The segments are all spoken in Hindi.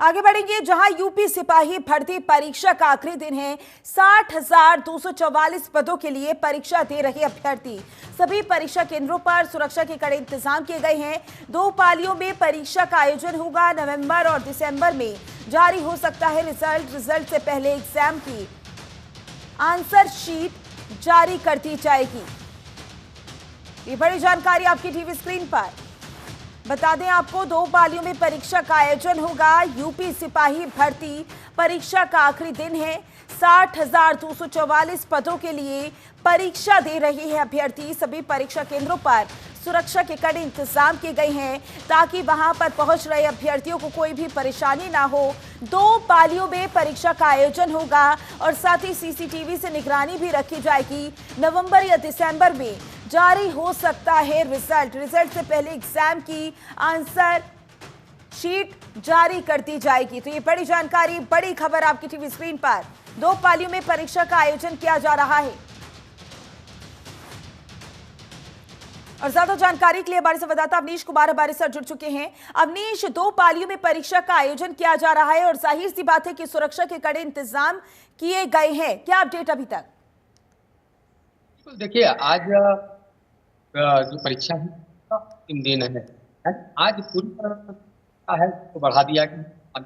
आगे बढ़ेंगे, जहां यूपी सिपाही भर्ती परीक्षा का आखिरी दिन है। 60,244 पदों के लिए परीक्षा दे रहे अभ्यर्थी। सभी परीक्षा केंद्रों पर सुरक्षा के कड़े इंतजाम किए गए हैं। 2 पालियों में परीक्षा का आयोजन होगा। नवंबर और दिसंबर में जारी हो सकता है रिजल्ट से पहले एग्जाम की आंसर शीट जारी कर दी जाएगी। ये बड़ी जानकारी आपकी टीवी स्क्रीन पर। बता दें आपको, 2 पालियों में परीक्षा का आयोजन होगा। यूपी सिपाही भर्ती परीक्षा का आखिरी दिन है। 60,244 पदों के लिए परीक्षा दे रहे हैं अभ्यर्थी। सभी परीक्षा केंद्रों पर सुरक्षा के कड़े इंतजाम किए गए हैं ताकि वहां पर पहुंच रहे अभ्यर्थियों को कोई भी परेशानी ना हो। 2 पालियों में परीक्षा का आयोजन होगा और साथ ही सीसीटीवी से निगरानी भी रखी जाएगी। नवंबर या दिसंबर में जारी हो सकता है रिजल्ट से पहले एग्जाम की आंसर शीट जारी कर दी जाएगी। तो ये बड़ी जानकारी, बड़ी खबर आपकी टीवी स्क्रीन पर। 2 पालियों में परीक्षा का आयोजन किया जा रहा है। और ज्यादा जानकारी के लिए हमारे संवाददाता अवनीश कुमार हमारे साथ जुड़ चुके हैं। अवनीश, 2 पालियों में परीक्षा का आयोजन किया जा रहा है और जाहिर सी बात है कि सुरक्षा के कड़े इंतजाम किए गए हैं। क्या अपडेट अभी तक? देखिए, आज जो परीक्षा है 3 दिन है। आज पूरी तरह है तो बढ़ा दिया गया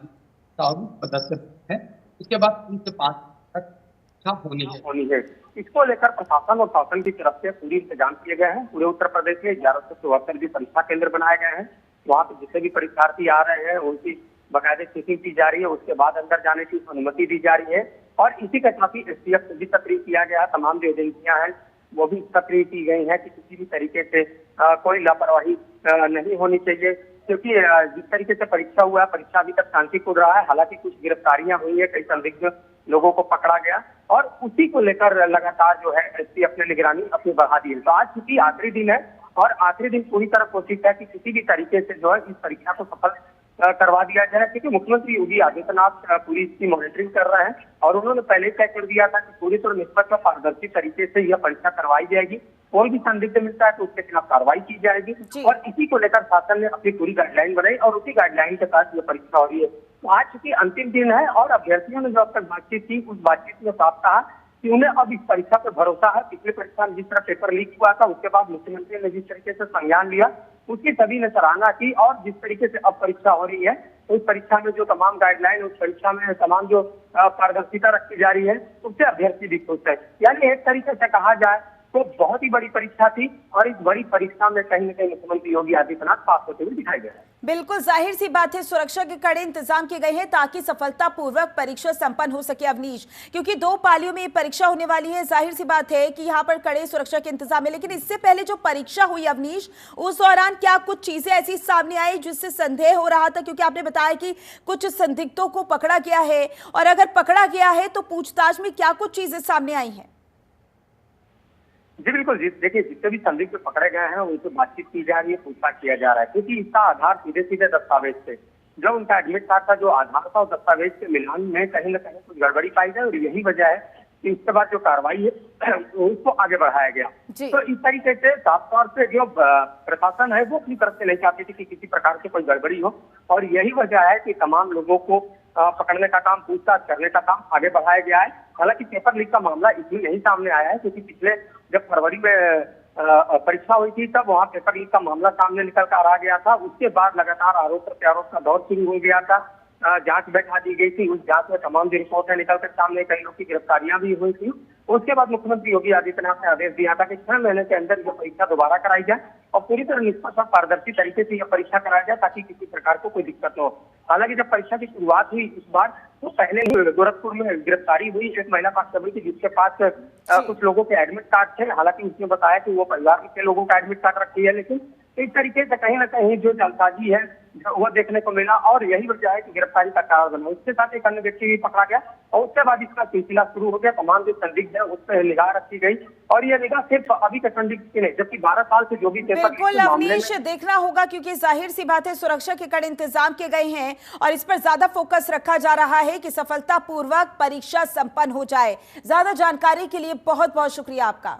10 से है। इसके बाद 3 से 5 तक होनी है। इसको लेकर प्रशासन और शासन की तरफ से पूरी इंतजाम किए गए हैं। पूरे उत्तर प्रदेश में 1174 भी परीक्षा केंद्र बनाए गए हैं। वहाँ पे जितने भी परीक्षार्थी आ रहे हैं उनकी बाकायदे चेकिंग की जा रही है। उसके बाद अंदर जाने की अनुमति दी जा रही है और इसी के साथ ही एसटीएफ भी सक्रिय किया गया। तमाम जो एजेंसियां हैं वो भी सक्रिय की गई है कि किसी भी तरीके से कोई लापरवाही नहीं होनी चाहिए, क्योंकि जिस तरीके से परीक्षा हुआ है, परीक्षा अभी तक शांतिपूर्ण रहा है। हालांकि कुछ गिरफ्तारियां हुई है, कई संदिग्ध लोगों को पकड़ा गया और उसी को लेकर लगातार जो है एसटीएफ ने निगरानी अपनी बढ़ा दी है। तो आज चूंकि आखिरी दिन है और आखिरी दिन पूरी तरह कोशिश है कि किसी भी तरीके से जो है इस परीक्षा को सफल करवा दिया जाए, क्योंकि मुख्यमंत्री योगी आदित्यनाथ पूरी इसकी मॉनिटरिंग कर रहे हैं और उन्होंने पहले तय कर दिया था कि पूरी तरह निष्पक्ष और पारदर्शी तरीके से यह परीक्षा करवाई जाएगी। कोई भी संदिग्ध मिलता है तो उसके खिलाफ कार्रवाई की जाएगी और इसी को लेकर शासन ने अपनी पूरी गाइडलाइन बनाई और उसी गाइडलाइन के साथ यह परीक्षा हो रही है। तो आज चूंकि अंतिम दिन है और अभ्यर्थियों ने जो अब तक बातचीत की, उस बातचीत में साफ कहा कि उन्हें अब इस परीक्षा पर भरोसा है। पिछले परीक्षा में जिस तरह पेपर लीक हुआ था, उसके बाद मुख्यमंत्री ने जिस तरीके से संज्ञान लिया, उसकी सभी ने सराहना की और जिस तरीके से अब परीक्षा हो रही है, उस परीक्षा में जो तमाम गाइडलाइन, उस परीक्षा में तमाम जो पारदर्शिता रखी जा रही है, उससे अभ्यर्थी भी खुश है। यानी एक तरीके से कहा जाए तो बहुत ही बड़ी परीक्षा थी और इस बड़ी परीक्षा में कहीं न कहीं मुख्यमंत्री योगी आदित्यनाथ पास होते हुए दिखाई दे रहे हैं। बिल्कुल, जाहिर सी बात है सुरक्षा के कड़े इंतजाम किए गए हैं ताकि सफलतापूर्वक परीक्षा संपन्न हो सके अवनीश, क्योंकि 2 पालियों में परीक्षा होने वाली है। जाहिर सी बात है कि यहाँ पर कड़े सुरक्षा के इंतजाम है। लेकिन इससे पहले जो परीक्षा हुई अवनीश, उस दौरान क्या कुछ चीजें ऐसी सामने आई जिससे संदेह हो रहा था? क्योंकि आपने बताया कि कुछ संदिग्धों को पकड़ा गया है और अगर पकड़ा गया है तो पूछताछ में क्या कुछ चीजें सामने आई हैं? जी बिल्कुल जी, देखिए जितने भी संदिग्ध पकड़े गए हैं उनसे बातचीत की जा रही है, पूछताछ किया जा रहा है, क्योंकि इसका आधार सीधे सीधे दस्तावेज थे। जो उनका एडमिट कार्ड था, जो आधार था, और दस्तावेज के मिलान में कहीं न कहीं कुछ गड़बड़ी पाई गई और यही वजह है कि इसके बाद जो कार्रवाई है उसको आगे बढ़ाया गया। तो इस तरीके से साफ तौर से जो प्रशासन है वो अपनी तरफ से नहीं चाहती थी कि किसी प्रकार से कोई गड़बड़ी हो और यही वजह है कि तमाम लोगों को पकड़ने का काम, पूछताछ करने का काम आगे बढ़ाया गया है। हालांकि पेपर लीक का मामला इसलिए नहीं सामने आया है क्योंकि पिछले जब फरवरी में परीक्षा हुई थी तब वहाँ पेपर लीक का मामला सामने निकल कर आ गया था। उसके बाद लगातार आरोप प्रत्यारोप का दौर शुरू हो गया था। जांच बैठा दी गई थी। उस जांच में तमाम जो रिपोर्ट है निकल कर सामने, कई लोग की गिरफ्तारियां भी हुई थी। उसके बाद मुख्यमंत्री योगी आदित्यनाथ ने आदेश दिया था कि 6 महीने के अंदर यह परीक्षा दोबारा कराई जाए और पूरी तरह निष्पक्ष और पारदर्शी तरीके से यह परीक्षा कराया जाए ताकि किसी प्रकार को कोई दिक्कत न हो। हालांकि जब परीक्षा की शुरुआत हुई इस बार, तो पहले ही गोरखपुर में गिरफ्तारी हुई एक महिला कांस्टेबल की, जिसके पास कुछ लोगों के एडमिट कार्ड थे। हालांकि उसने बताया कि वो परिवार के लोगों का एडमिट कार्ड रखी है, लेकिन इस तरीके से कहीं न कहीं जो जालसाजी है वो देखने को मिला और यही वजह है कि गिरफ्तारी का कारण बना। उसके साथ एक अन्य व्यक्ति भी पकड़ा गया और उसके बाद इसका सिलसिला शुरू हो गया। तमाम जो संदिग्ध है उस पर निगाह रखी गई और यह निगाह सिर्फ अभी तक संदिग्ध की नहीं, जबकि 12 साल से जो भी बिल्कुल अवनीश, देखना होगा क्योंकि जाहिर सी बात है सुरक्षा के कड़े इंतजाम किए गए हैं और इस पर ज्यादा फोकस रखा जा रहा है कि सफलतापूर्वक परीक्षा संपन्न हो जाए। ज्यादा जानकारी के लिए बहुत बहुत शुक्रिया आपका।